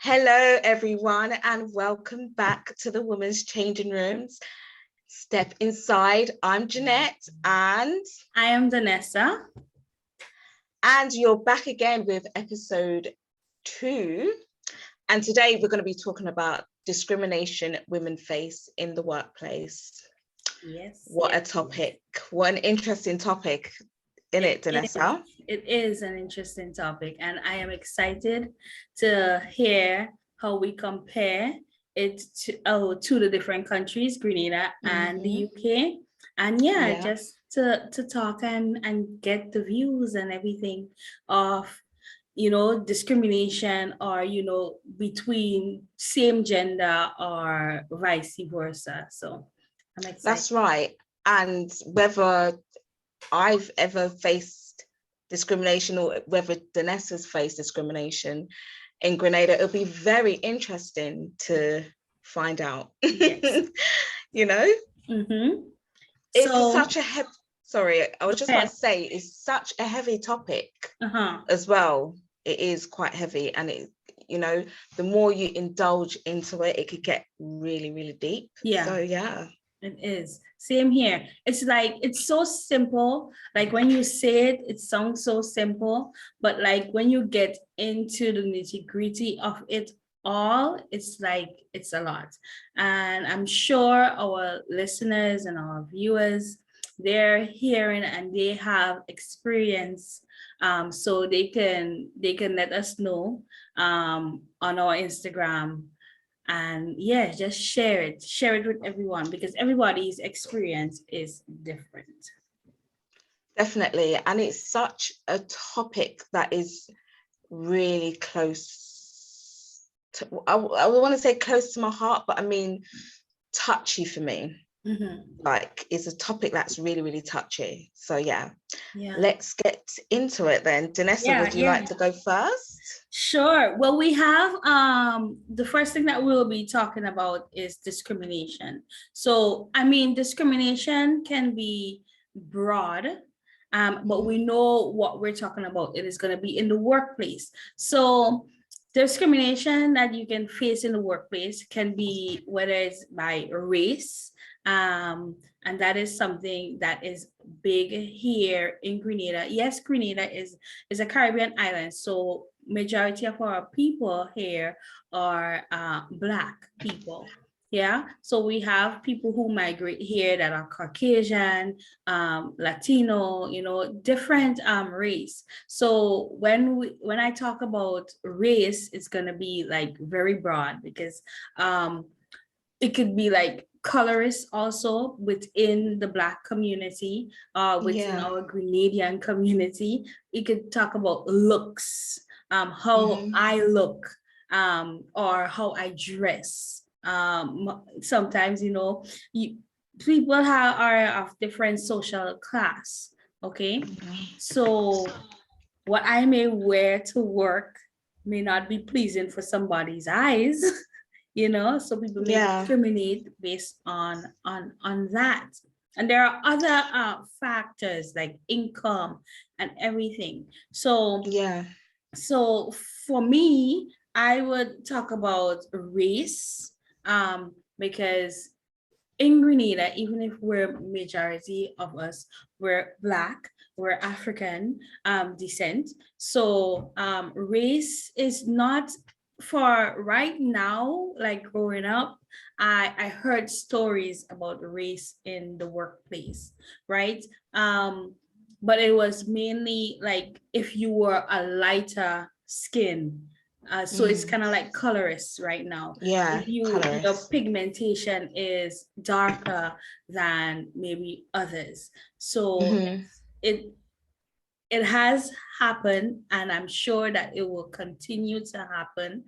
Hello, everyone, and welcome back to the Women's Changing Rooms. Step inside. I'm Jeanette, and I am Vanessa. And you're back again with episode 2. And today we're going to be talking about discrimination women face in the workplace. Yes. What a topic. What an interesting topic, isn't it, Vanessa? It is an interesting topic, and I am excited to hear how we compare it to the different countries, Grenada and the UK. And just to talk and get the views and everything of discrimination or between same gender or vice versa. So I'm excited. That's right. And whether I've ever faced discrimination or whether Vanessa's faced discrimination in Grenada, it'll be very interesting to find out. Yes. It's such a heavy, I was just about to say, it's such a heavy topic as well. It is quite heavy, and the more you indulge into it, it could get really, really deep. So it is. Same here. It's like, it's so simple. Like when you say it, it sounds so simple, but like when you get into the nitty-gritty of it all, it's like, it's a lot. And I'm sure our listeners and our viewers, they're hearing and they have experience, so they can let us know on our Instagram. And just share it with everyone, because everybody's experience is different. Definitely. And it's such a topic that is really close to, I want to say close to my heart, but I mean touchy for me. Like, it's a topic that's really, really touchy. So let's get into it then. Vanessa, would you like to go first? Sure. Well, we have the first thing that we'll be talking about is discrimination. So I mean, discrimination can be broad, but we know what we're talking about. It is going to be in the workplace. So discrimination that you can face in the workplace can be whether it's by race, and that is something that is big here in Grenada. Yes, Grenada is a Caribbean island, so majority of our people here are Black people. So we have people who migrate here that are Caucasian, Latino, different race. So when I talk about race, it's gonna be like very broad, because it could be like colorists also within the Black community, within our Grenadian community. We could talk about looks, how I look, or how I dress. Sometimes, people are of different social class. Okay. So what I may wear to work may not be pleasing for somebody's eyes. So people may discriminate based on that. And there are other factors like income and everything. So so for me, I would talk about race, because in Grenada, even if we're majority of us, we're Black, we're African descent. So race is not, for right now, like growing up, I heard stories about race in the workplace, right? But it was mainly like if you were a lighter skin. So it's kind of like colorists right now. If your pigmentation is darker than maybe others. So it has happened, and I'm sure that it will continue to happen,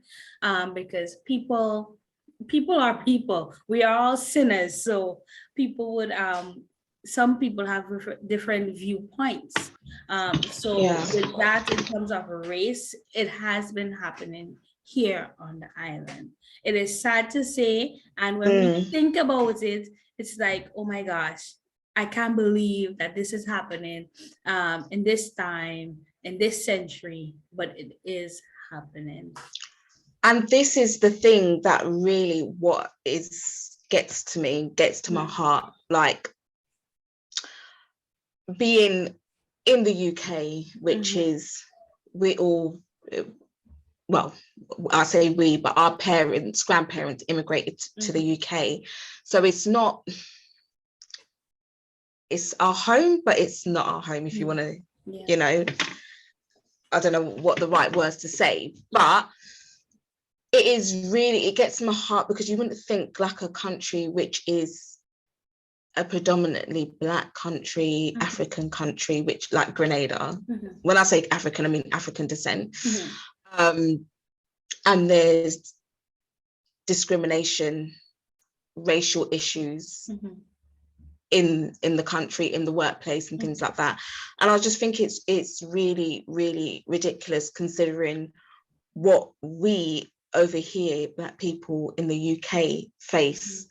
because people are people. We are all sinners. So people would, some people have different viewpoints. With that, in terms of race, it has been happening here on the island. It is sad to say, and when we think about it, it's like, oh my gosh, I can't believe that this is happening in this time, in this century, but it is happening. And this is the thing that really gets to my heart, like being in the UK, which is, we all, well, I say we, but our grandparents immigrated to the UK. So it's our home, but it's not our home, if you want to, you know, I don't know what the right words to say, but it gets my heart, because you wouldn't think like a country which is a predominantly Black country, African country, which like Grenada, when I say African, I mean African descent, and there's discrimination, racial issues in the country, in the workplace and things like that. And I just think it's really, really ridiculous, considering what we over here, Black people in the UK, face.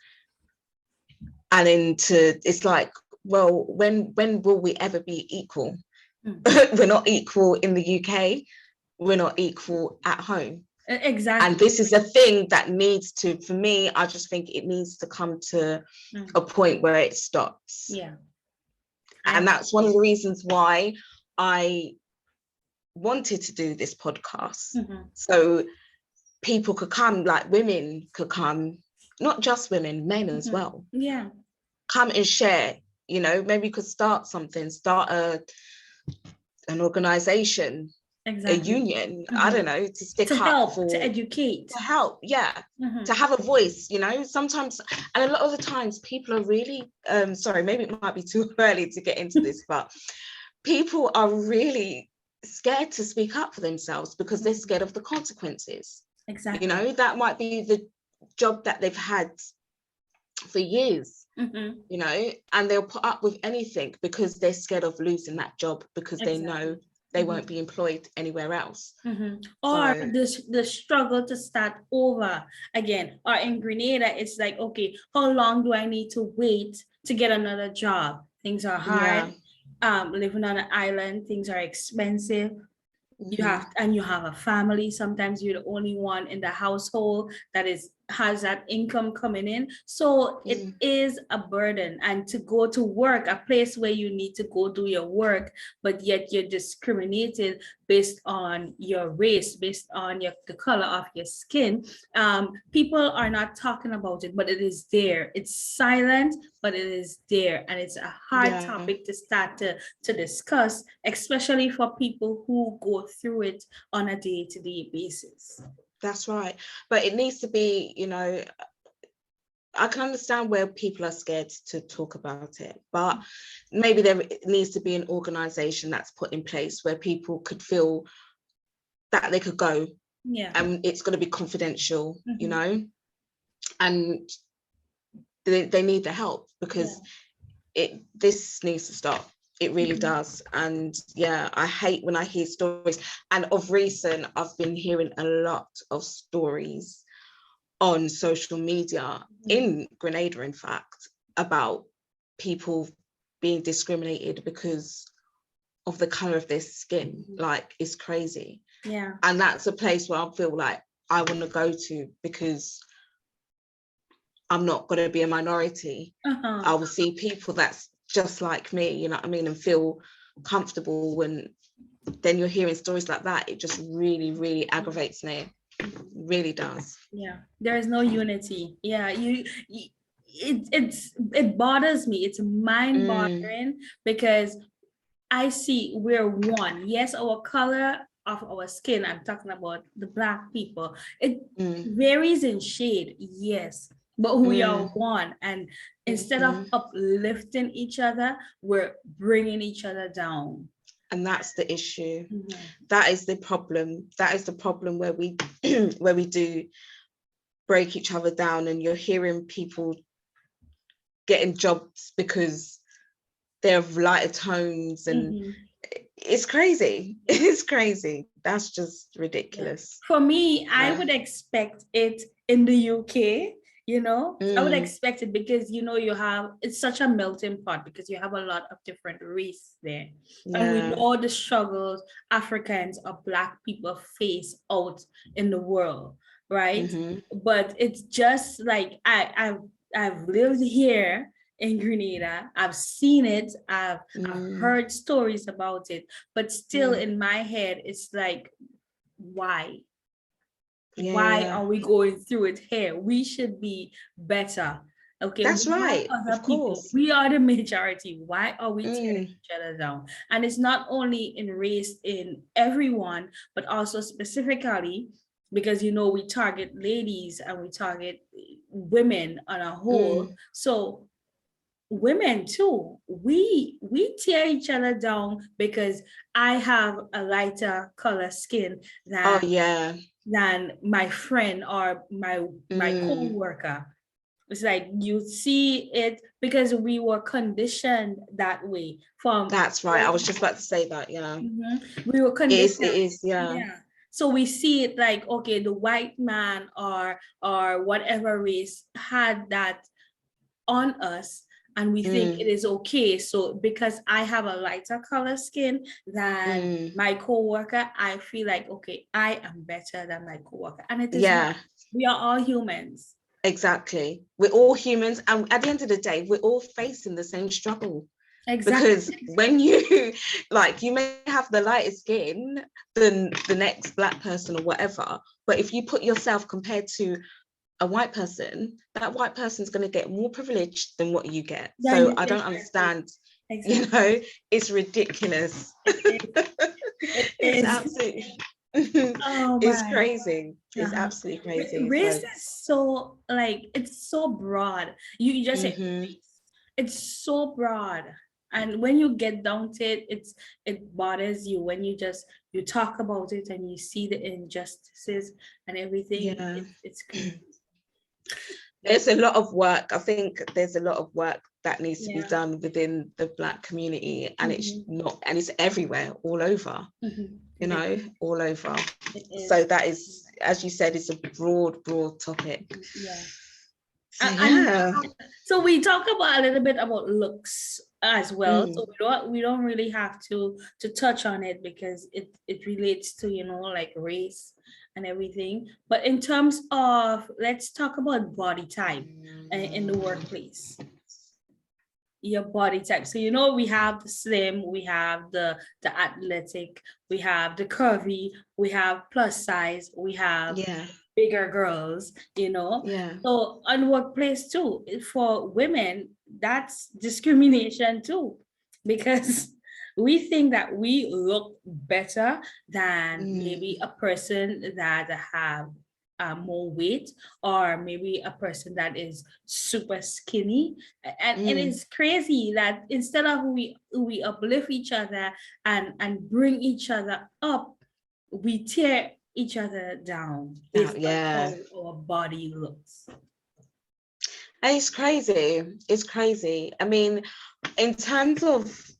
And it's like, well, when will we ever be equal? We're not equal in the UK, we're not equal at home. Exactly. And this is a thing that needs to, for me, I just think it needs to come to a point where it stops. Yeah. And that's one of the reasons why I wanted to do this podcast. So people could come, like women could come, not just women, men as well. Yeah. Come and share, you know, maybe you could start something, start an organization, a union, I don't know, to stick up help, for, to educate, to help, to have a voice, you know. Sometimes, and a lot of the times people are really sorry, maybe it might be too early to get into this, but people are really scared to speak up for themselves because they're scared of the consequences. Exactly. You know, that might be the job that they've had for years, you know, and they'll put up with anything because they're scared of losing that job, because they know they won't be employed anywhere else. Or the struggle to start over again. Or in Grenada, it's like, okay, how long do I need to wait to get another job? Things are hard. Living on an island, things are expensive. You have a family. Sometimes you're the only one in the household that has that income coming in. So it is a burden. And to go to work, a place where you need to go do your work, but yet you're discriminated based on your race, based on the color of your skin. People are not talking about it, but it is there. It's silent, but it is there. And it's a hard topic to start to discuss, especially for people who go through it on a day-to-day basis. That's right. But it needs to be, you know, I can understand where people are scared to talk about it, but maybe there needs to be an organization that's put in place where people could feel that they could go, and it's going to be confidential, you know, and they need the help, because this needs to stop. It really does. And I hate when I hear stories, and of recent I've been hearing a lot of stories on social media in Grenada, in fact, about people being discriminated because of the color of their skin. Like, it's crazy. And that's a place where I feel like I want to go to, because I'm not going to be a minority. I will see people that's just like me, you know what I mean, and feel comfortable. When then you're hearing stories like that, it just really, really aggravates me. It really does. There is no unity. It bothers me. It's mind-boggling, because I see we're one. Yes, our color of our skin, I'm talking about the Black people, it varies in shade, yes, but we are one. And instead of uplifting each other, we're bringing each other down. And that's the issue. That is the problem. That is the problem, where we where we do break each other down, and you're hearing people getting jobs because they're of lighter tones, and it's crazy. It's crazy. That's just ridiculous. For me, I would expect it in the UK. you know. I would expect it because, you know, it's such a melting pot because you have a lot of different race there. And we know the struggles Africans or Black people face out in the world, right? But it's just like I've lived here in Grenada. I've seen it. I've heard stories about it, but still in my head, it's like, why? Why are we going through it here? We should be better. Okay, that's right. Other people. We are the majority. Why are we tearing each other down? And it's not only in race in everyone, but also specifically because, you know, we target ladies and we target women on a whole. So women too, we tear each other down because I have a lighter color skin than my friend or my co-worker. It's like you see it because we were conditioned that way from. That's right. I was just about to say that. We were conditioned. It is. Yeah. So we see it like, okay, the white man or whatever race had that on us, and we think it is okay. So because I have a lighter color skin than my co-worker, I feel like, okay, I am better than my co-worker. And it is not. We are all humans. Exactly. We're all humans. And at the end of the day, we're all facing the same struggle. Exactly. Because when you may have the lighter skin than the next Black person or whatever, but if you put yourself compared to a white person, that white person's going to get more privilege than what you get. So I don't understand. Exactly. You know, it's ridiculous. It's absolutely it's crazy. It's absolutely crazy. Race is so like, it's so broad. You just say it's so broad. And when you get down to it, it bothers you when you talk about it and you see the injustices and everything. It's crazy. There's a lot of work. I think there's a lot of work that needs to be done within the Black community, and it's everywhere, all over, you know, all over. So that is, as you said, it's a broad topic. So we talk about a little bit about looks as well. So we don't really have to touch on it because it relates to, you know, like race and everything. But in terms of, let's talk about body type in the workplace. Your body type. So, you know, we have the slim, we have the athletic, we have the curvy, we have plus size, we have bigger girls, you know. So on workplace too, for women, that's discrimination too, because we think that we look better than maybe a person that have more weight, or maybe a person that is super skinny. And it is crazy that instead of we uplift each other and bring each other up, we tear each other down based on how our body looks. And it's crazy. I mean, in terms of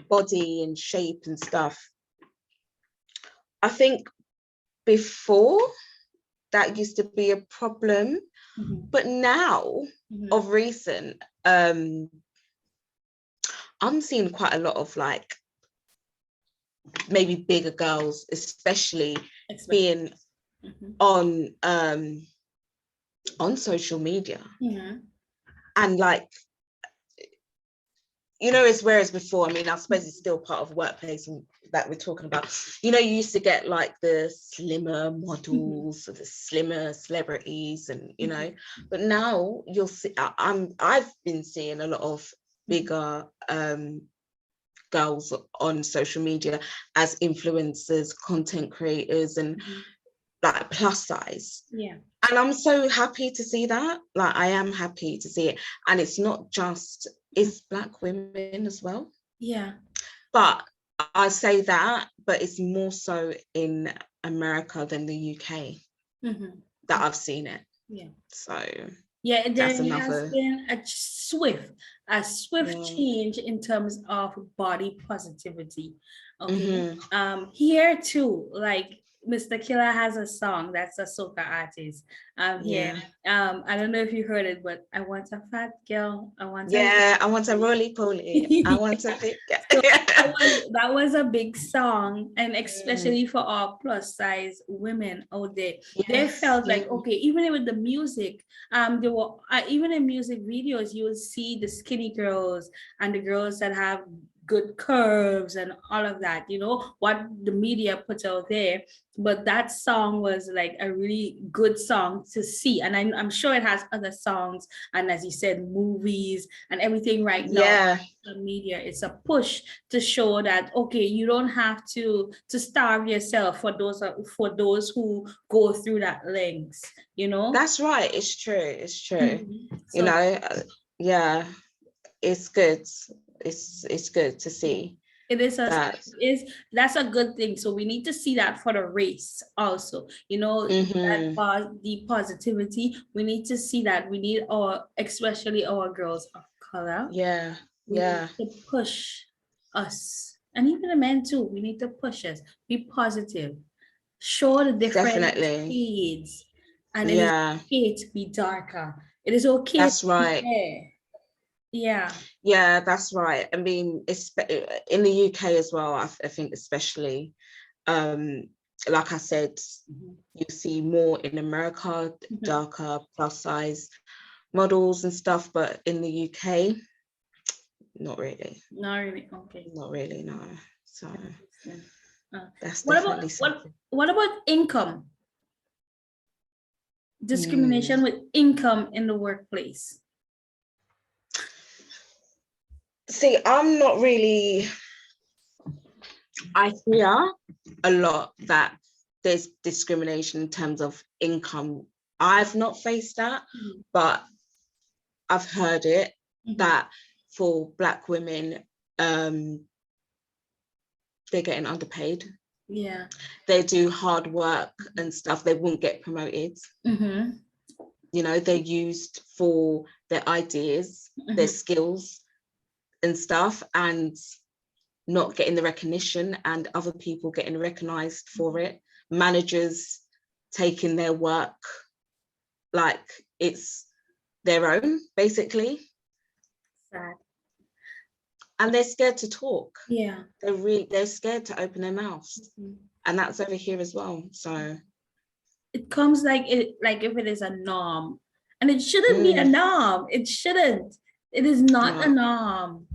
body and shape and stuff, I think before that used to be a problem, but now of recent, I'm seeing quite a lot of like maybe bigger girls, especially being on social media, and like, you know, it's whereas before, I mean, I suppose it's still part of workplace that we're talking about. You know, you used to get like the slimmer models or the slimmer celebrities, and you know, but now you'll see, I've been seeing a lot of bigger girls on social media as influencers, content creators, and like plus size. And I'm so happy to see that. Like, I am happy to see it. And it's not just, it's Black women as well. But I say that, but it's more so in America than the UK that I've seen it. So there has been a swift change in terms of body positivity. Here too, like Mr. Killer has a song that's a soca artist. Here. Yeah. I don't know if you heard it, but I want a fat girl. I want a Yeah, I want a roly poly. I want a big So that was a big song, and Mm. especially for our plus size women out there, they Yes. felt like, okay, even with the music, there were even in music videos, you would see the skinny girls and the girls that have good curves and all of that, what the media puts out there. But that song was like a really good song to see, and I'm sure it has other songs, and as you said, movies and everything right now. Yeah, The media, it's a push to show that, okay, you don't have to starve yourself for those who go through that lengths. that's right. It's true. It's true. You So know, yeah, it's good. It's good to see it is a that. is that's a good thing. So we need to see that for the race also. Mm-hmm. The positivity. We need to see that. We need especially our girls of color. Yeah, We need yeah, to push us, and even the men too. We need to push us. Be positive. Show the different definitely. shades, and it is Yeah, okay to be darker. It is okay to that's be right. fair. Yeah. Yeah, that's right. I mean, it's in the UK as well. I think especially, um, like I said, Mhm. you see more in America, Mhm. darker plus size models and stuff, but in the UK, not really. Not really. Okay. Not really, no. So Understand. Uh, that's what about definitely what something. what about income? Hmm. Discrimination with income in the workplace. See, I'm not really, I hear a lot that there's discrimination in terms of income. I've not faced that, Mhm. but I've heard it Mhm. that for Black women, they're getting underpaid. Yeah. They do hard work and stuff, they won't get promoted. Mm-hmm. They're used for their ideas, their Mm-hmm. skills and stuff, and not getting the recognition, and other people getting recognized for it. Managers taking their work like it's their own, basically. Sad. And they're scared to talk. Yeah. They're scared to open their mouths. Mhm. And that's over here as well. So It comes like if it is a norm, and it shouldn't be a mm, norm. It shouldn't. It is not a no. norm.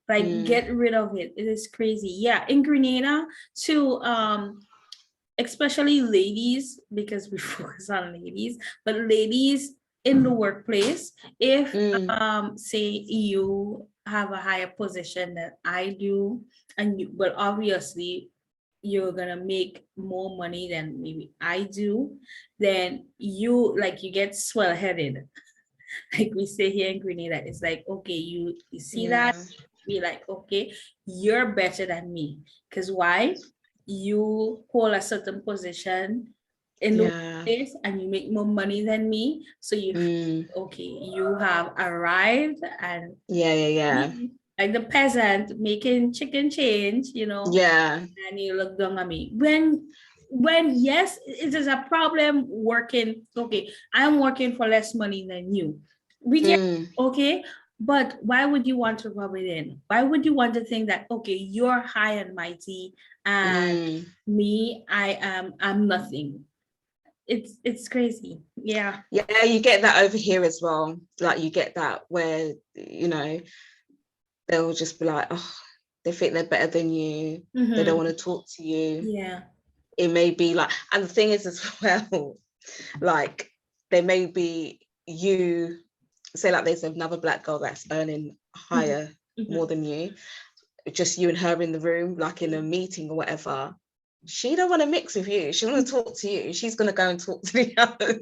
Like, Mm, get rid of it. It is crazy. Yeah, in Grenada, to especially ladies, because we focus on ladies, but ladies in the workplace, if mm, say you have a higher position than I do, and but obviously you're gonna make more money than maybe I do, then you get swell headed. Like we say here in Grenada, it's like, okay, you see that, yeah. be like, okay, you're better than me. Because why? You hold a certain position in the Yeah. workplace and you make more money than me. So Mm, okay, you have arrived, and yeah, yeah, yeah. me, like the peasant making chicken change, Yeah. and you look down at me. When yes, it is a problem working. Okay, I'm working for less money than you. We get Mm, okay, but why would you want to rub it in? Why would you want to think that, okay, you're high and mighty, and mm. me, I'm nothing? It's crazy. Yeah. Yeah, you get that over here as well. Like you get that where, they'll just be like, oh, they think they're better than you. They don't Mm-hmm. want to talk to you. Yeah. It may be like, and the thing is as well, like there may be you, say like there's another Black girl that's earning higher, more Mm-hmm. than you, just you and her in the room, like in a meeting or whatever. She don't want to mix with you. She want to talk to you. She's going to go and talk to the others.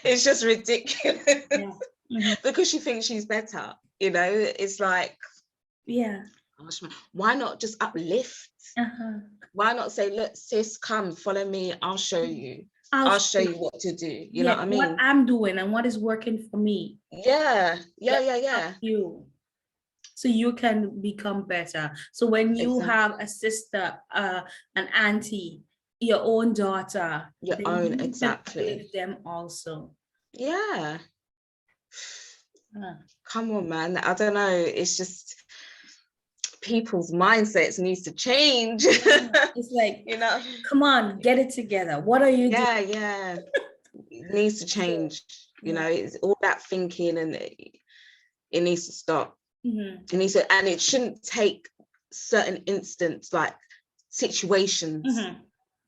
It's just ridiculous. Yeah. Mm-hmm. Because she thinks she's better. It's like, Yeah. gosh, why not just uplift? Uh-huh. Why not say, look, sis, come, follow me. I'll show you. I'll I'll show show you, you what to do. You know yeah, what I what mean? I'm doing and what is working for me. Yeah, yeah, Let me yeah, help yeah. you so you can become better. So when you have Exactly. a sister, an auntie your own daughter, Your then own, you can exactly. uplift them also. Yeah. Come on, man. I don't know. It's just people's mindsets needs to change. It's like, you know, come on, get it together. What are you doing? Yeah. It needs to change. You know, it's all that thinking, and it needs to stop. It needs to, and it shouldn't take certain instances, like situations,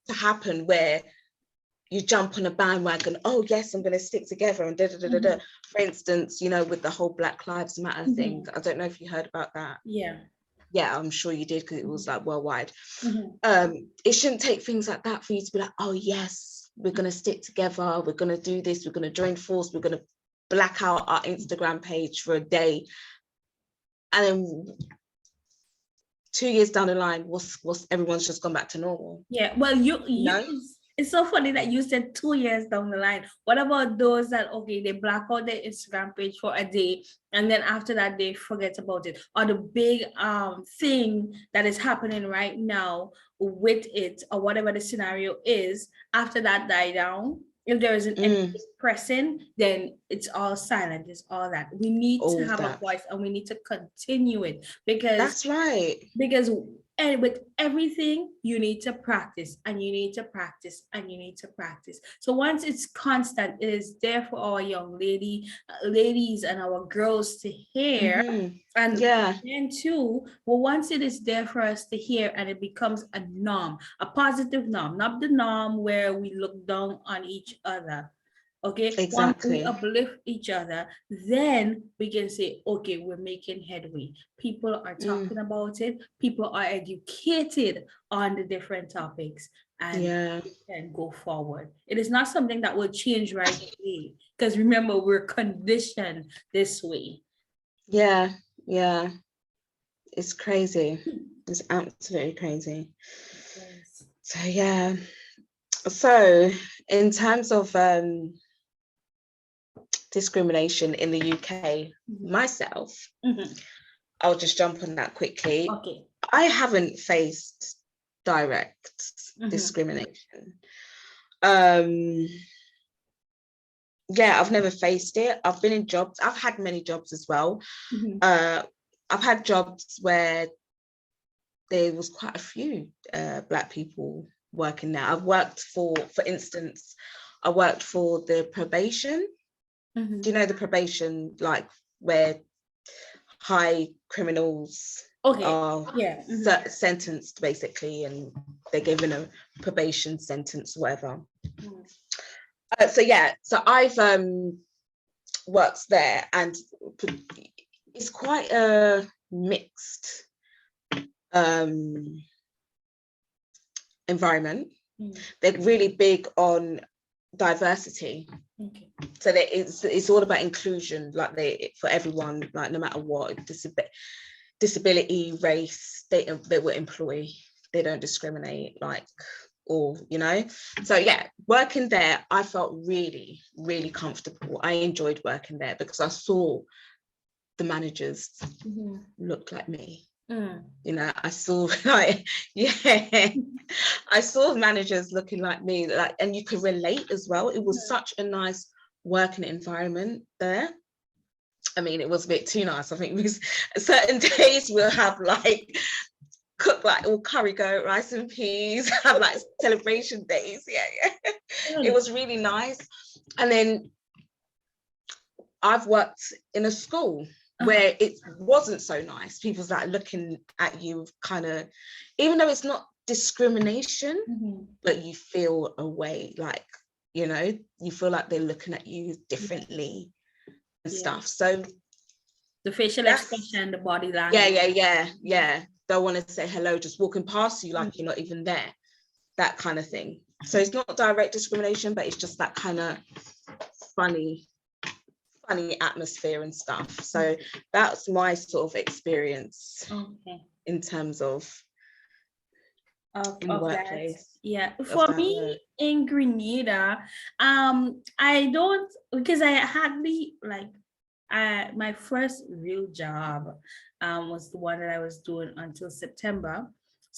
to happen where you jump on a bandwagon. Oh yes, I'm going to stick together and da da da da da. For instance, you know, with the whole Black Lives Matter thing. I don't know if you heard about that. Yeah, I'm sure you did, because it was like worldwide. It shouldn't take things like that for you to be like, oh yes, we're going to stick together, we're going to do this, we're going to join force, we're going to black out our Instagram page for a day, and then 2 years down the line, what's everyone's just gone back to normal. Yeah, well, you know? It's so funny that you said 2 years down the line. What about those that, okay, they black out their Instagram page for a day, and then after that they forget about it? Or the big thing that is happening right now with it, or whatever the scenario is, after that die down, if there isn't any pressing, then it's all silent. It's all that. We need all to have a voice, and we need to continue it, because that's right. Because and with everything, you need to practice, and you need to practice, and you need to practice. So once it's constant, it is there for our young ladies and our girls to hear. And then too, well, once it is there for us to hear, and it becomes a norm, a positive norm, not the norm where we look down on each other. Okay, exactly. Once we uplift each other, then we can say, okay, we're making headway. People are talking about it. People are educated on the different topics, and we can go forward. It is not something that will change right away, because remember, we're conditioned this way. Yeah. It's crazy. It's absolutely crazy. So yeah. So in terms of discrimination in the UK, myself, I'll just jump on that quickly. Okay. I haven't faced direct discrimination. Yeah, I've never faced it. I've been in jobs. I've had many jobs as well. I've had jobs where there was quite a few Black people working there. I've worked for instance, I worked for the probation. Do you know the probation, like where high criminals are sentenced basically, and they're given a probation sentence, whatever. So I've worked there, and it's quite a mixed environment. They're really big on diversity. So it's all about inclusion, like for everyone, like no matter what disability, race, they will employ. They don't discriminate, like, or so yeah, working there, I felt really, really comfortable. I enjoyed working there because I saw the managers look like me. I saw I saw managers looking like me, like, and you could relate as well. It was such a nice working environment there. I mean, it was a bit too nice. I think because certain days we'll have like cook like all curry goat, rice and peas, have like celebration days. It was really nice. And then I've worked in a school where it wasn't so nice. People's like looking at you kind of, even though it's not discrimination, but you feel a way, like, you feel like they're looking at you differently and stuff. So the facial expression, the body language. Yeah. Don't want to say hello, just walking past you like you're not even there, that kind of thing. So it's not direct discrimination, but it's just that kind of funny atmosphere and stuff. So that's my sort of experience in terms of in the workplace. For me in Grenada, I don't, because I hardly my first real job was the one that I was doing until September.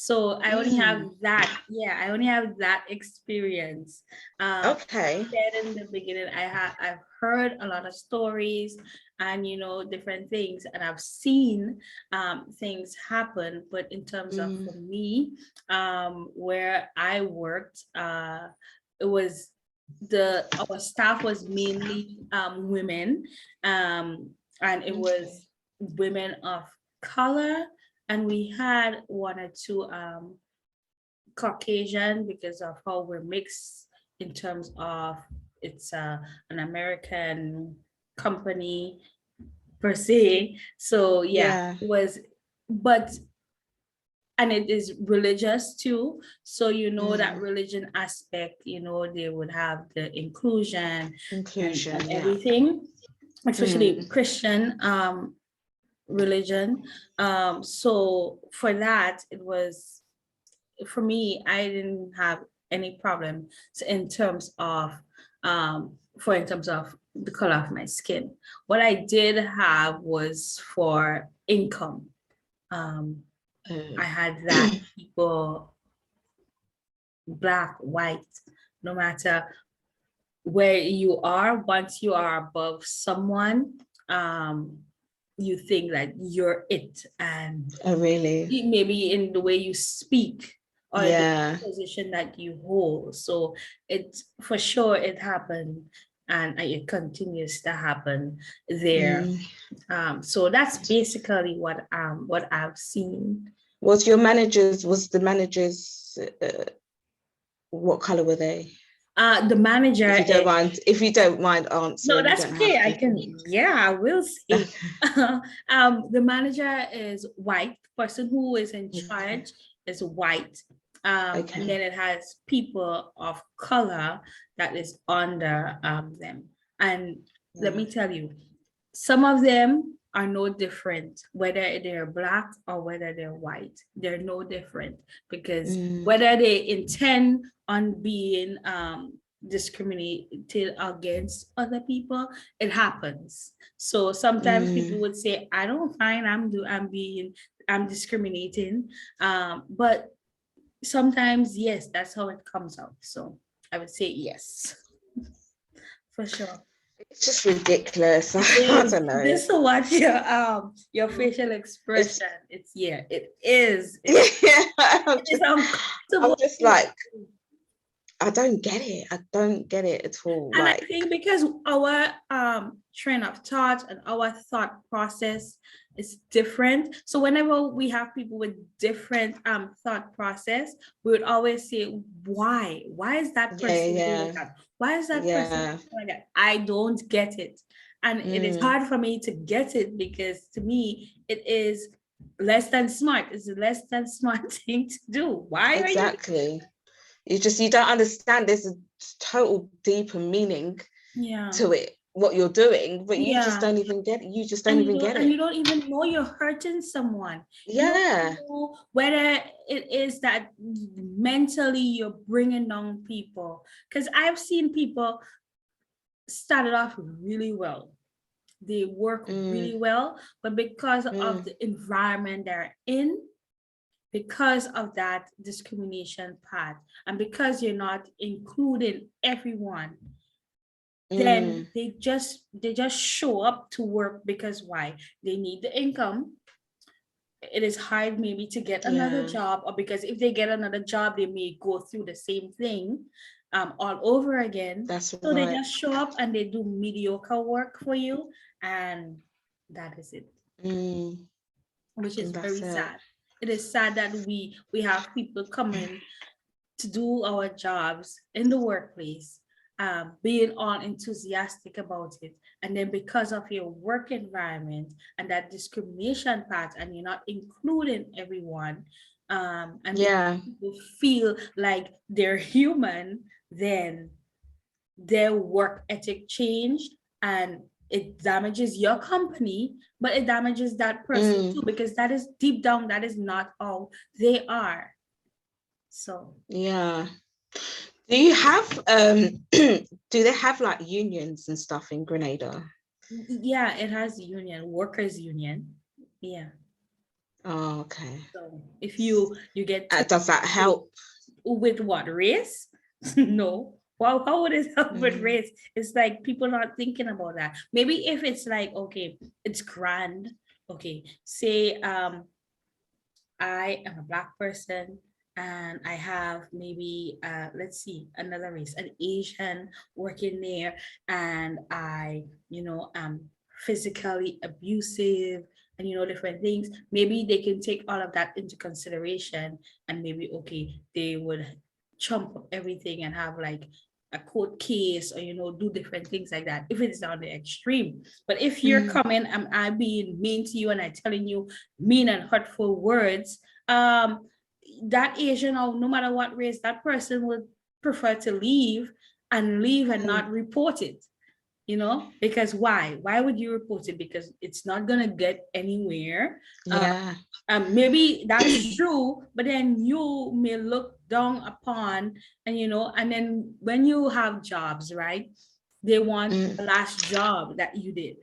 So I only have that. Yeah, I only have that experience. Okay. Said in the beginning, I've heard a lot of stories and different things, and I've seen things happen. But in terms of for me, where I worked, it was our staff was mainly women, and it was women of color, and we had one or two Caucasian because of how we're mixed in terms of it's an American company per se. So yeah, it was, but and it is religious too. So that religion aspect, they would have the inclusion and everything, especially Christian religion. So for that, it was, for me, I didn't have any problem in terms of in terms of the color of my skin. What I did have was for income. I had that people, black, white, no matter where you are, once you are above someone, you think that you're it, and really, maybe in the way you speak or the position that you hold. So it's for sure it happened, and it continues to happen there. So that's basically what I've seen. Was the managers what color were they? The manager, if you don't mind answering. No, that's okay. I can, I will say. The manager is white. Person who is in charge is white. And then it has people of color that is under them. And let me tell you, some of them are no different, whether they're black or whether they're white. They're no different, because whether they intend on being discriminated against other people, it happens. So sometimes people would say, I don't find I'm discriminating, but sometimes, yes, that's how it comes out. So I would say yes, for sure. It's just ridiculous. I don't know. Just to watch your facial expression. It is. I'm just like, I don't get it. I don't get it at all. And I think because our train of thought and our thought process is different. So whenever we have people with different thought process, we would always say, why? Why is that person doing that? Why is that person doing that? I don't get it. And it is hard for me to get it, because to me, it is less than smart. It's a less than smart thing to do. Why are you? You don't understand. There's a total deeper meaning to it, what you're doing, but you just don't even get it. You just don't even get it. And you don't even know you're hurting someone. Yeah. You don't know whether it is that mentally you're bringing down people. Because I've seen people started off really well. They work really well, but because of the environment they're in, because of that discrimination part, and because you're not including everyone, then they just show up to work, because why? They need the income. It is hard maybe to get another job, or because if they get another job, they may go through the same thing all over again. So they just show up and they do mediocre work for you, and that is it. Which is very sad. It is sad that we have people coming to do our jobs in the workplace, being all enthusiastic about it, and then because of your work environment and that discrimination part, and you're not including everyone, and people feel like they're human, then their work ethic changed, and it damages your company, but it damages that person too, because that is deep down, that is not how they are. So do you have do they have like unions and stuff in Grenada? Yeah, it has a union, workers union. Oh, okay. So if you get Does that help? with what, race? No. Well, how would it help with race? It's like people not thinking about that. Maybe if it's like, okay, it's grand. Okay, say I am a Black person and I have maybe let's see, another race, an Asian working there, and I, am physically abusive and different things. Maybe they can take all of that into consideration, and maybe okay, they would chump up everything and have like a court case, or do different things like that if it's on the extreme. But if you're coming and I being mean to you and I telling you mean and hurtful words, that Asian, or no matter what race, that person would prefer to leave and not report it. Because why would you report it? Because it's not gonna get anywhere. Yeah. Maybe that's true, but then you may look down upon, and then when you have jobs, right, they want the last job that you did.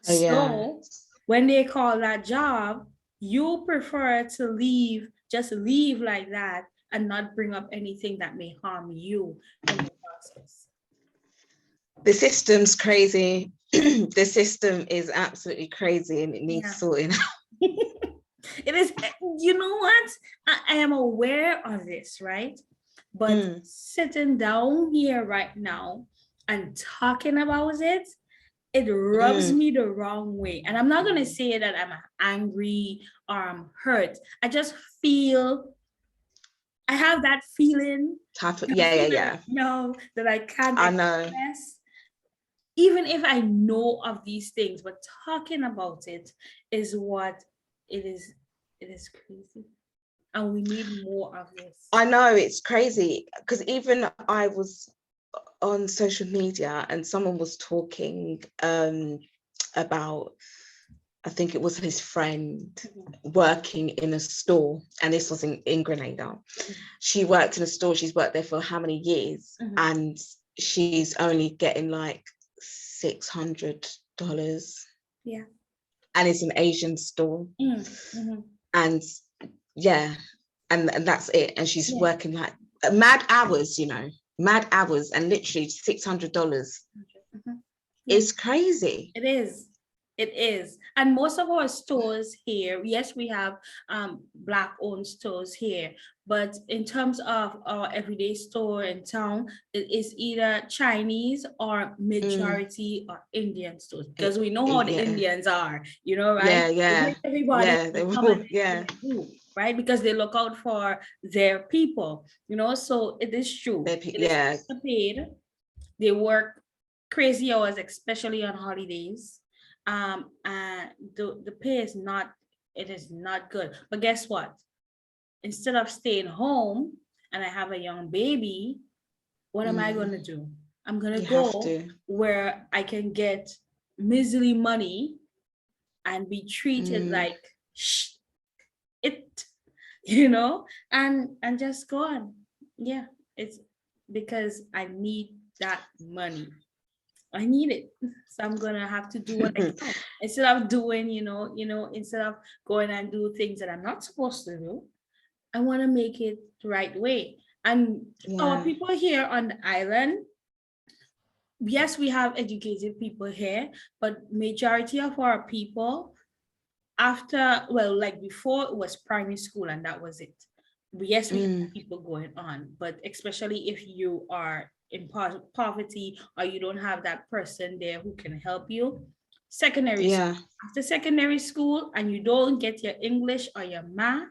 Oh, yeah. So when they call that job, you prefer to just leave like that and not bring up anything that may harm you in the process. The system's crazy. The system is absolutely crazy, and it needs sorting out. It is, you know what? I am aware of this, right? But sitting down here right now and talking about it, it rubs me the wrong way. And I'm not going to say that I'm angry or I'm hurt. I just feel, I have that feeling. Yeah. No, that I can't express. Know. Even if I know of these things, but talking about it is what it is. It is crazy. And we need more of this. I know, it's crazy, because even I was on social media and someone was talking about, I think it was his friend working in a store, and this was in Grenada. She worked in a store, she's worked there for how many years, and she's only getting like $600. Yeah. And it's an Asian store. And yeah, and that's it. And she's working like mad hours, mad hours, and literally $600. It's crazy. It is. It is. And most of our stores here, yes, we have Black owned stores here, but in terms of our everyday store in town, it is either Chinese or majority or Indian stores, because we know how the Indians are, right? Yeah. Everybody, yeah. Right? Because they look out for their people, so it is true. It is paid. They work crazy hours, especially on holidays. And the pay is not, it is not good. But guess what? Instead of staying home and I have a young baby, what am I going to do? I'm going to go where I can get measly money and be treated like it, and just go on. Yeah, it's because I need that money. I need it. So I'm gonna have to do what I can. Instead of doing, instead of going and do things that I'm not supposed to do, I want to make it the right way. And our people here on the island, yes, we have educated people here, but majority of our people, like before it was primary school and that was it. Yes, we have people going on, but especially if you are in poverty or you don't have that person there who can help you, secondary school. After secondary school and you don't get your English or your math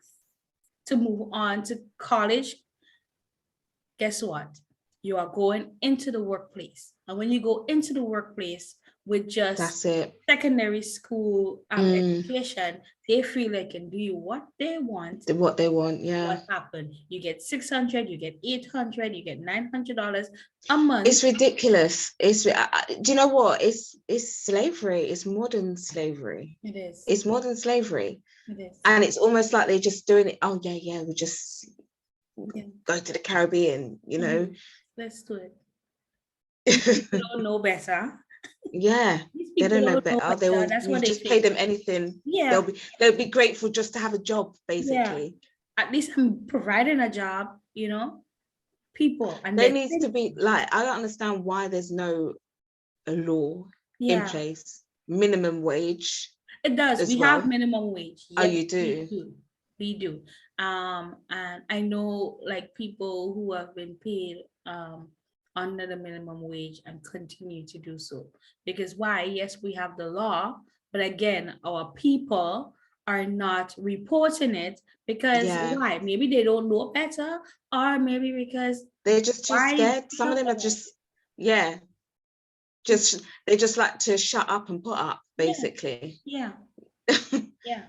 to move on to college, guess what? You are going into the workplace. And when you go into the workplace with just secondary school education, they feel they can do what they want. What happened? You get $600, you get $800, you get $900 a month. It's ridiculous. Do you know what? It's slavery. It's modern slavery. It is. It's modern slavery. It is. And it's almost like they're just doing it. Oh yeah, we just go to the Caribbean, Let's do it. You don't know better. Yeah, These they people don't know don't know better. They better. will, That's you what they just pay think. them anything. Yeah, They'll be grateful just to have a job, yeah. basically. At least I'm providing a job, people, and There they needs to think, be like, I don't understand why there's no a law in yeah, place, minimum wage it does. as We have well. minimum wage. Oh, Yes, you we do? do. We do. And I know like people who have been paid under the minimum wage and continue to do so. Because why? Yes, we have the law, but again, our people are not reporting it because Yeah, why? Maybe they don't know better, or maybe because they're just too why? scared. Some of them are just, yeah, just they just like to shut up and put up, Yeah, basically. yeah, yeah.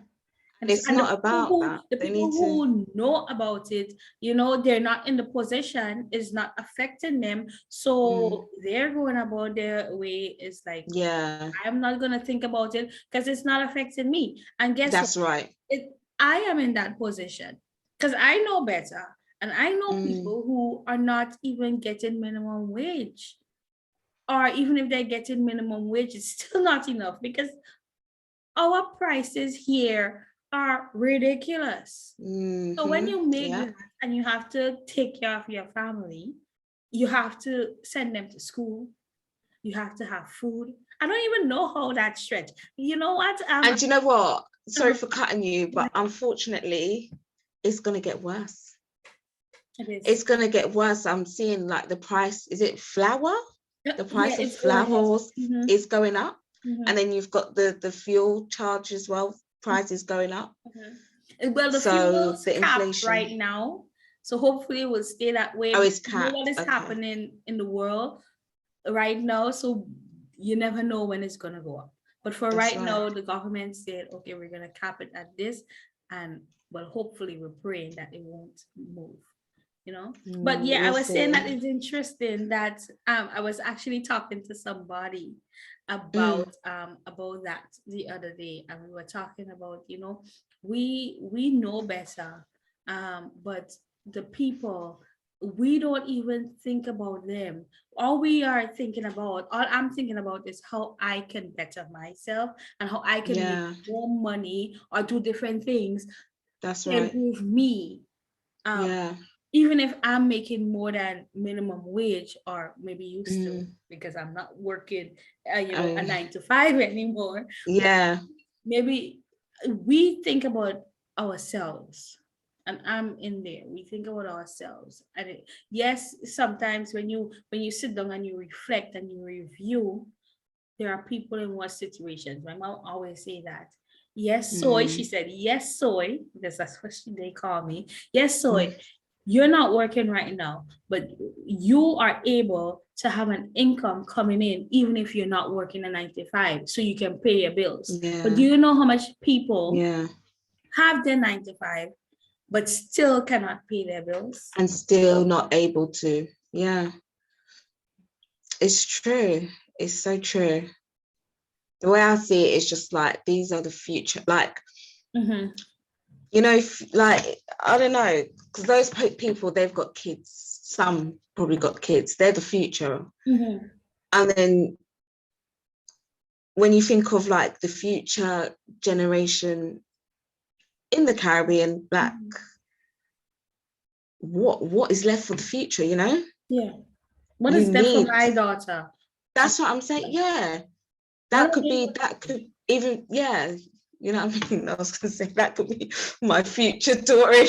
And it's And not about that. the They people need to, who know about it, they're not in the position, is not affecting them. So they're going about their way. Is like, yeah, I'm not gonna think about it because it's not affecting me. And guess what? that's right. I am in that position because I know better. And I know people who are not even getting minimum wage. Or even if they're getting minimum wage, it's still not enough because our prices here are ridiculous. So when you make Yeah, that and you have to take care of your family, you have to send them to school, you have to have food. I don't even know how that stretch. You know what? and you know what? Sorry Uh, for cutting you, but unfortunately, it's gonna get worse. it is. It's gonna get worse. I'm seeing like the price. Is it flour? The Yeah, price of it's going flour up. Mm-hmm. is going up, and Mm-hmm. then you've got the fuel charge as well. Price is going up. Mm-hmm. Well, the So fuel's the capped inflation. right now. So hopefully it will stay that way. Oh, But it's you know what capped. is Okay. happening in the world right now? So you never know when it's gonna go up. But for That's right right. now, the government said, okay, we're gonna cap it at this, and well, hopefully we're praying that it won't move. But yeah, I We'll was saying that see. it's interesting that I was actually talking to somebody Mm, about that the other day, and we were talking about, we know better, but the people, we don't even think about them. All I'm thinking about is how I can better myself and how I can make yeah, more money or do different things that's to right. improve me. um Yeah. Even if I'm making more than minimum wage, or maybe used to, Mm. because I'm not working a Oh, 9 to 5 anymore. But yeah. maybe we think about ourselves, and I'm in there. We think about ourselves, and yes, sometimes when you sit down and you reflect and you review, there are people in what situations. My mom always say that. Yes, soy. She Mm, said, yes, soy, because that's what they call me. Yes, soy. mm, You're not working right now, but you are able to have an income coming in, even if you're not working a 9 to 5, so you can pay your bills. But do yeah. you know how much people Yeah. have their 9 to 5, but still cannot pay their bills? And still not able to. Yeah. It's true. It's so true. The way I see it is just like these are the future. Like, Mm-hmm. like I don't know, because those people, they've got kids. Some probably got kids. They're the future. Mm-hmm. And then when you think of like the future generation in the Caribbean, like what is left for the future? Yeah. What You is there for need. my daughter? That's what I'm saying. Yeah, What that are could they be. going That could even. Yeah. You know what I mean? I was gonna say that could be my future daughter.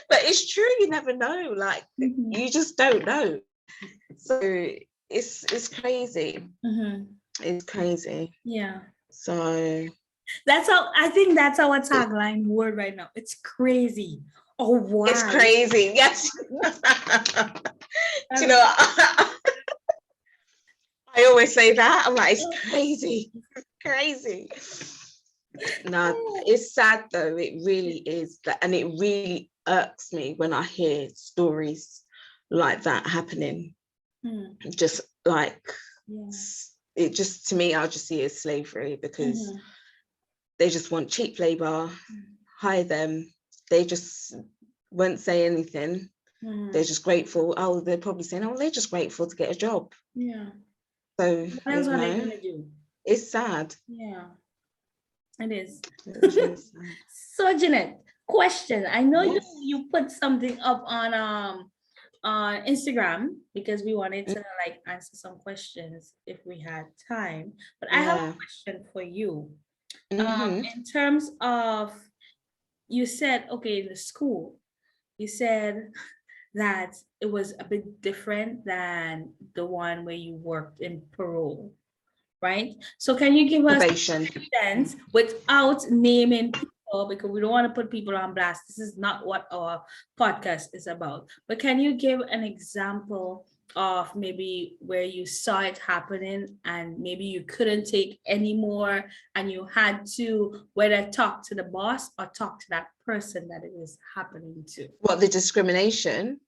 But it's true, you never know, like Mhm. you just don't know. So it's crazy. Mhm. It's crazy. Yeah. So I think that's our tagline word right now. It's crazy. Oh, it's wow. crazy. Yes. Do you know I always say that. I'm like, it's crazy. Crazy. No, it's sad though. It really is. And it really irks me when I hear stories like that happening. Just like, Yeah. it just, to me, I'll just see it as slavery, because Mhm. they just want cheap labor, hire them. They just won't say anything. They're just grateful. Oh, they're probably saying, oh, they're just grateful to get a job. Yeah. So, what else are they gonna do? It's sad. Yeah, it is. It is really sad. So Jeanette, question. I know Yes. you put something up on Instagram because we wanted to like answer some questions if we had time. But I have a question for you. In terms of, you said, okay, in the school, you said that it was a bit different than the one where you worked in parole, right? So can you give us a sense without naming people, because we don't want to put people on blast. This is not what our podcast is about. But can you give an example of maybe where you saw it happening and maybe you couldn't take anymore and you had to whether talk to the boss or talk to that person that it is happening to? What, the discrimination?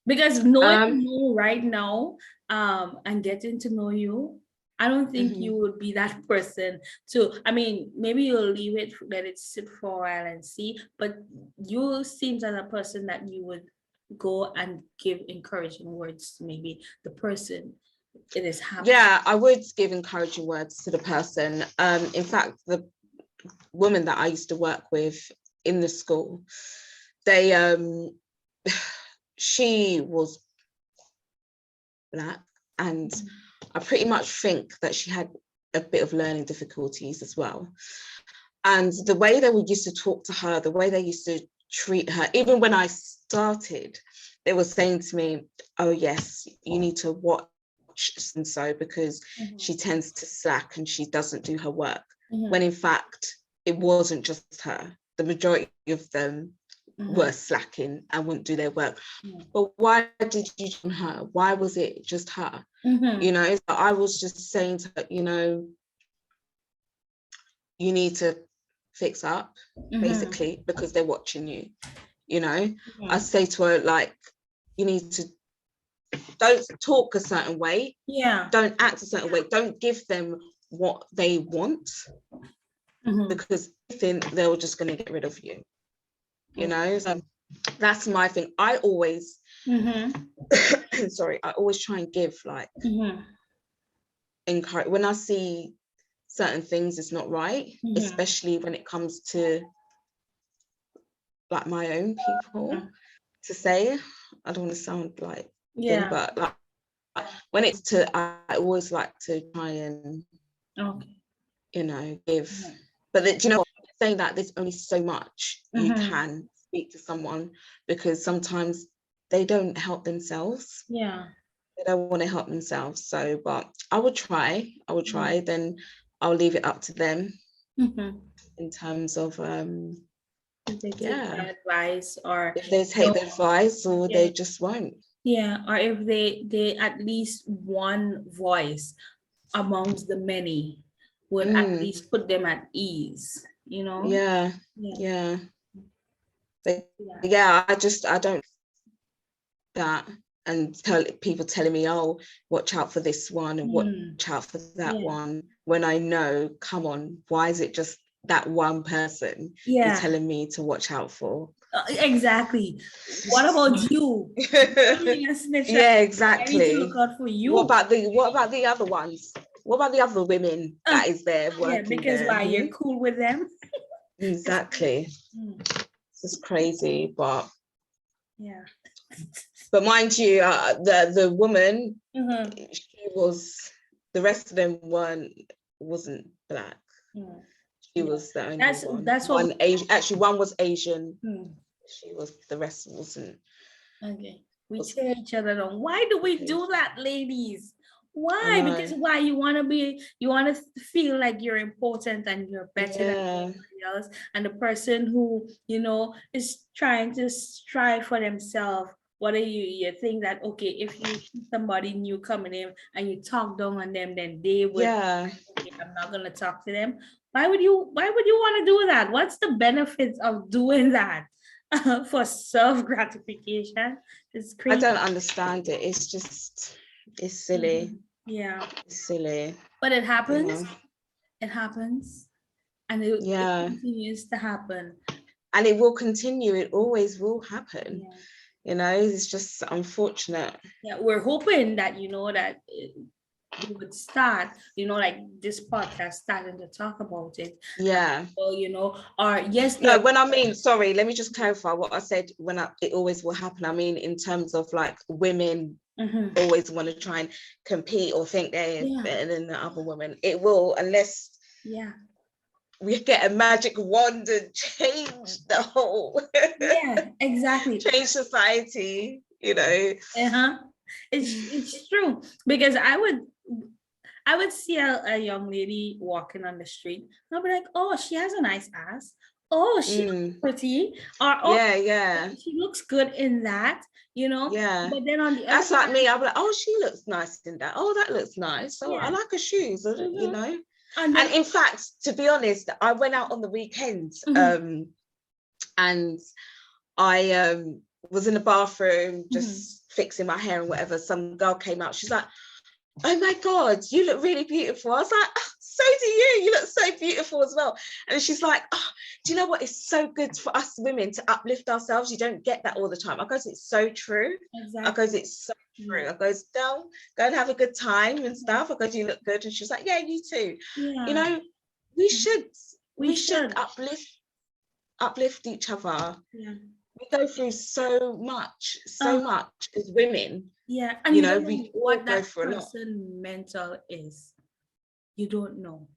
Because knowing you right now, and getting to know you, I don't think you would be that person to, I mean, maybe you'll leave it, let it sit for a while and see, but you seem as a person that you would go and give encouraging words to maybe the person it is happening. Yeah, I would give encouraging words to the person. In fact, the woman that I used to work with in the school, they she was Black, and I pretty much think that she had a bit of learning difficulties as well. And the way they used to talk to her, the way they used to treat her, even when I started, they were saying to me, oh yes, you need to watch and so because she tends to slack and she doesn't do her work. When in fact, it wasn't just her. The majority of them were slacking and wouldn't do their work. But why did you on her? Why was it just her? You know, so I was just saying to her, you know, you need to fix up, basically, because they're watching you. You know, I say to her, like, you need to don't talk a certain way, don't act a certain way, don't give them what they want, because then they're just going to get rid of you. You know, so that's my thing. I always sorry, I always try and give like encourage when I see certain things is not right, especially when it comes to like my own people, to say, I don't want to sound like thing, but like when it's to, I always like to try and you know, give, but do you know what, saying that there's only so much you can speak to someone, because sometimes they don't help themselves. They don't want to help themselves. So, but I would try, then I'll leave it up to them in terms of if they take the advice, or if they take the advice, or they just won't. Or if they at least one voice amongst the many would at least put them at ease, you know. But I don't that, and tell people telling me, oh, watch out for this one and watch out for that one, when I know, come on, why is it just that one person you're telling me to watch out for? Exactly. What about you? Yeah, exactly. I need to look out for you. What about the other ones? What about the other women that is there working? Because there? Why you're cool with them? Exactly. It's crazy, but but mind you, the woman, she was. The rest of them wasn't Black. She was the only one. That's what. Actually, one was Asian. She was. The rest wasn't. Okay. We tear each other down. Why do we do that, ladies? Why? Because why? You want to feel like you're important and you're better than everybody else. And the person who, you know, is trying to strive for themselves. What are you think that, okay, if you see somebody new coming in and you talk down on them, then they would, okay, I'm not going to talk to them. Why would you want to do that? What's the benefits of doing that? For self-gratification? It's crazy. I don't understand it. It's just, it's silly. It's silly. But it happens. It happens, and it continues to happen. and it will continue. It always will happen. Yeah. You know, it's just unfortunate. Yeah, we're hoping that that we would start, like this podcast starting to talk about it. Yeah. Or yes, no, when I mean, sorry, let me just clarify what I said. It always will happen, I mean in terms of like women always want to try and compete or think they're better than the other women. It will, unless we get a magic wand and change the whole exactly change society, It's true, because I would see a young lady walking on the street. I'll be like, oh, she has a nice ass. Oh, she's pretty. Or she looks good in that, Yeah. But then on the other That's like me. I'll be like, oh, she looks nice in that. Oh, that looks nice. Oh, I like her shoes, And in fact, to be honest, I went out on the weekends and I was in the bathroom just fixing my hair and whatever. Some girl came out. She's like, oh my God, you look really beautiful. I was like, oh, so do you. You look so beautiful as well. And she's like, oh, do you know what? It's so good for us women to uplift ourselves. You don't get that all the time. I goes, it's so true. Exactly. I goes, it's so true. I goes, go and have a good time and stuff. I goes, you look good. And she's like, yeah, you too. Yeah. We should uplift each other. Yeah. We go through so much as women. Yeah, and you know what that person mental is. You don't know.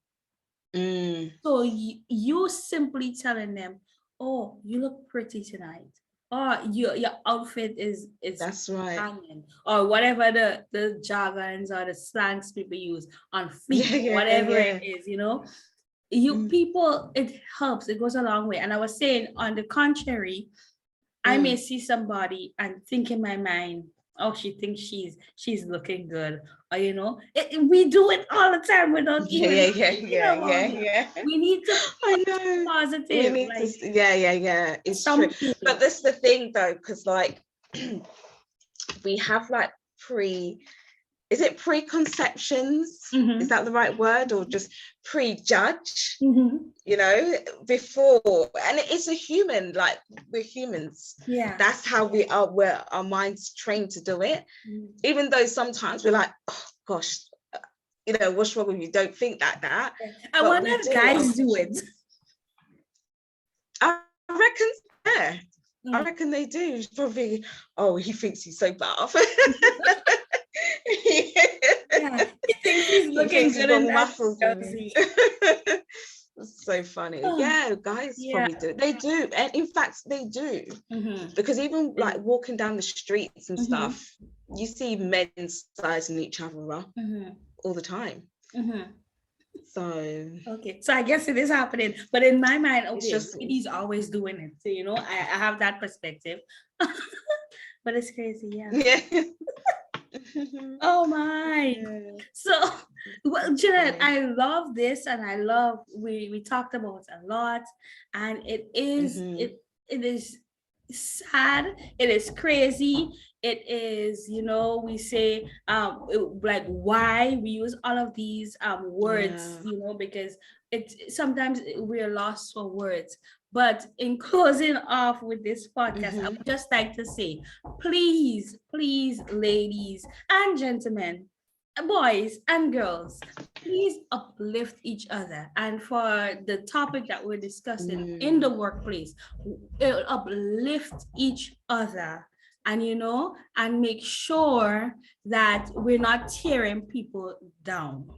So you simply telling them, oh, you look pretty tonight. Oh, your outfit is that's right. Hanging. Or whatever the jargons or the slangs people use on feet, whatever it is, people, it helps. It goes a long way. And I was saying, on the contrary, I may see somebody and think in my mind, oh, she thinks she's looking good, or we do it all the time. We don't even we need to be positive. We need to, it's true. But this is the thing though, because like we have like preconceptions? Is that the right word? Or just prejudge, before, and it's a human, like we're humans. Yeah, that's how we are, where our minds trained to do it. Even though sometimes we're like, oh gosh, what's wrong with you? Don't think like that. I wonder if guys do it. I reckon, I reckon they do. It's probably, oh, he thinks he's so buff. Yeah, he thinks he's looking good in muscles. It's so funny. Yeah, guys probably do. They do, and in fact, they do. Because even like walking down the streets and stuff, you see men sizing each other up all the time. So okay, so I guess it is happening, but in my mind, he's always doing it. So I have that perspective, but it's crazy. Yeah. Oh my. So well, Jeanette, I love this, and I love we talked about a lot, and it is it is sad, it is crazy, it is, we say like why we use all of these words, because it's sometimes we're lost for words. But in closing off with this podcast, I would just like to say, please, ladies and gentlemen, boys and girls, please uplift each other. And for the topic that we're discussing in the workplace, uplift each other, and and make sure that we're not tearing people down.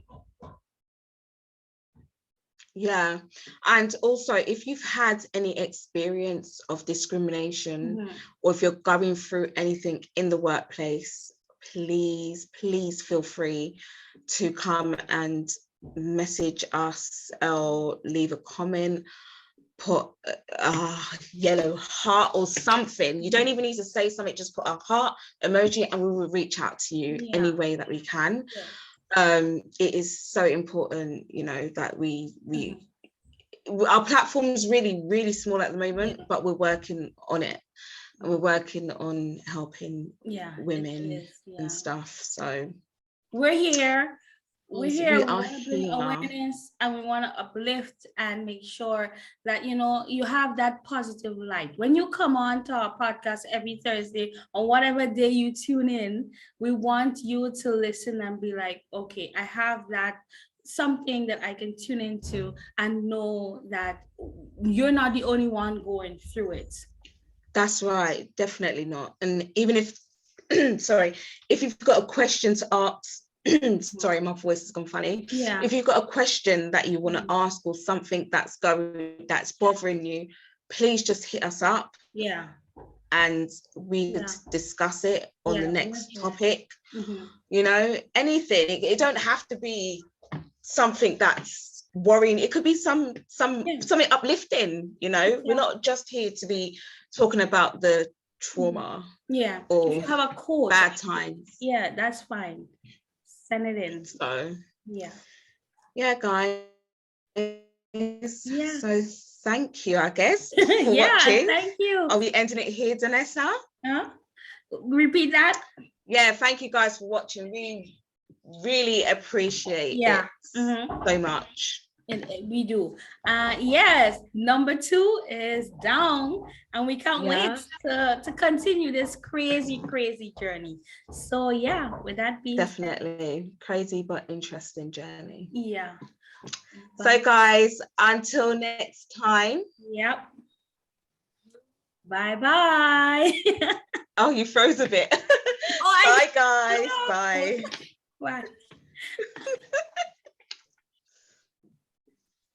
Yeah, and also if you've had any experience of discrimination, or if you're going through anything in the workplace, please feel free to come and message us or leave a comment, put a yellow heart or something. You don't even need to say something, just put a heart emoji and we will reach out to you any way that we can. It is so important, that we our platform is really, really small at the moment, but we're working on it, and we're working on helping women and stuff. So we're here. we're Yes, here, we we are want to bring here. awareness and we want to uplift and make sure that, you know, you have that positive light. When you come on to our podcast every Thursday or whatever day you tune in, we want you to listen and be like, okay, I have that something that I can tune into and know that you're not the only one going through it. That's right, definitely not. And even if, sorry, if you've got a question to ask, sorry, my voice has gone funny. Yeah. If you've got a question that you want to ask or something that's bothering you, please just hit us up. Yeah. And we could discuss it on the next topic. You know, anything. It don't have to be something that's worrying. It could be something uplifting. You know, we're not just here to be talking about the trauma. Yeah. Or if you have a quote, bad times. Yeah, that's fine. Send it in. So yeah, guys. Yeah. So thank you, I guess, for watching. Thank you. Are we ending it here, Danessa? Repeat that. Yeah, thank you guys for watching. We really appreciate it so much. And we do. Yes, number 2 is down, and we can't wait to continue this crazy journey. So yeah, with that being definitely said, crazy but interesting journey. Yeah. So guys, until next time. Yep. Bye. Oh, you froze a bit. Bye guys. Bye. Bye.